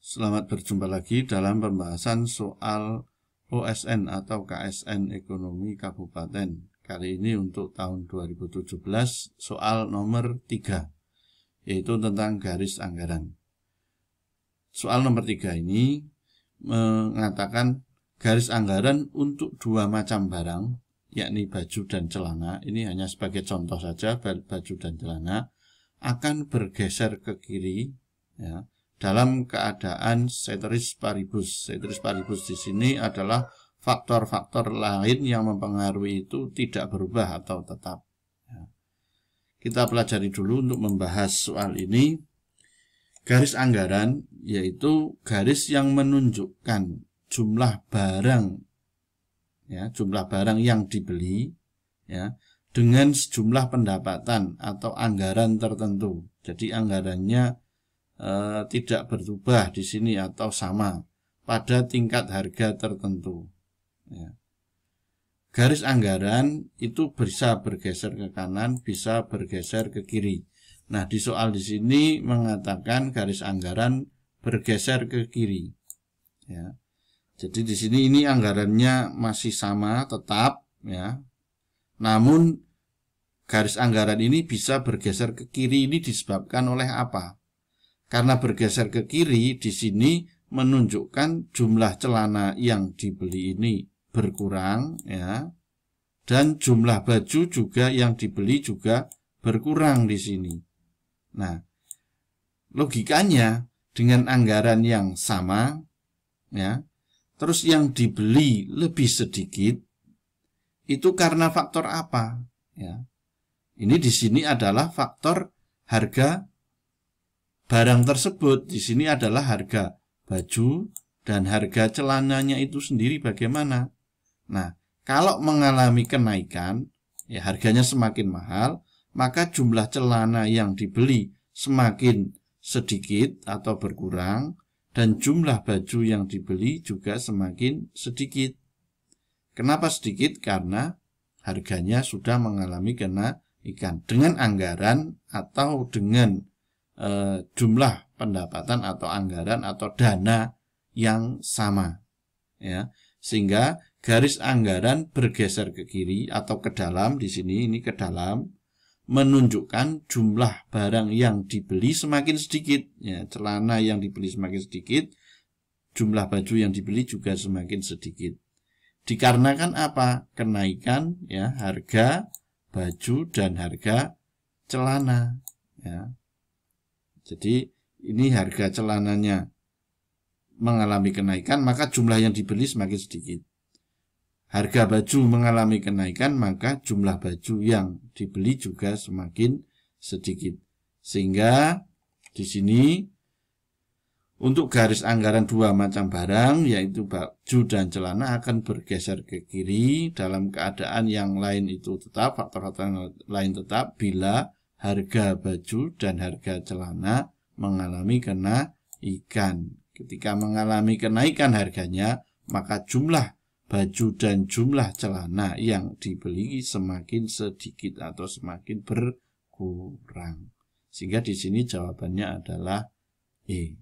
Selamat berjumpa lagi dalam pembahasan soal OSN atau KSN Ekonomi Kabupaten. Kali ini untuk tahun 2017 soal nomor 3, yaitu tentang garis anggaran. Soal nomor 3 ini mengatakan garis anggaran untuk dua macam barang, yakni baju dan celana. Ini hanya sebagai contoh saja, baju dan celana akan bergeser ke kiri, ya, dalam keadaan ceteris paribus. Ceteris paribus di sini adalah faktor-faktor lain yang mempengaruhi itu tidak berubah atau tetap. Ya. Kita pelajari dulu untuk membahas soal ini. Garis anggaran yaitu garis yang menunjukkan jumlah barang, ya, jumlah barang yang dibeli, ya, dengan sejumlah pendapatan atau anggaran tertentu. Jadi anggarannya tidak berubah di sini atau sama pada tingkat harga tertentu. Ya. Garis anggaran itu bisa bergeser ke kanan, bisa bergeser ke kiri. Nah, di soal di sini mengatakan garis anggaran bergeser ke kiri. Ya. Jadi di sini ini anggarannya masih sama, tetap, ya. Namun garis anggaran ini bisa bergeser ke kiri, ini disebabkan oleh apa? Karena bergeser ke kiri di sini menunjukkan jumlah celana yang dibeli ini berkurang, ya, dan jumlah baju juga yang dibeli juga berkurang di sini. Nah, logikanya dengan anggaran yang sama, ya, terus yang dibeli lebih sedikit, itu karena faktor apa? Ya, ini di sini adalah faktor harga barang tersebut. Di sini adalah harga baju dan harga celananya itu sendiri bagaimana. Nah, kalau mengalami kenaikan, ya harganya semakin mahal, maka jumlah celana yang dibeli semakin sedikit atau berkurang, dan jumlah baju yang dibeli juga semakin sedikit. Kenapa sedikit? Karena harganya sudah mengalami kenaikan. Dengan anggaran atau dengan jumlah pendapatan atau anggaran atau dana yang sama, ya, sehingga garis anggaran bergeser ke kiri atau ke dalam. Di sini ini ke dalam, menunjukkan jumlah barang yang dibeli semakin sedikit, ya, celana yang dibeli semakin sedikit, jumlah baju yang dibeli juga semakin sedikit. Dikarenakan apa? Kenaikan, ya, harga baju dan harga celana, ya. Jadi ini harga celananya mengalami kenaikan, maka jumlah yang dibeli semakin sedikit. Harga baju mengalami kenaikan, maka jumlah baju yang dibeli juga semakin sedikit. Sehingga di sini untuk garis anggaran dua macam barang, yaitu baju dan celana, akan bergeser ke kiri dalam keadaan yang lain itu tetap, faktor-faktor lain tetap, bila harga baju dan harga celana mengalami kenaikan. Ketika mengalami kenaikan harganya, maka jumlah baju dan jumlah celana yang dibeli semakin sedikit atau semakin berkurang. Sehingga di sini jawabannya adalah E.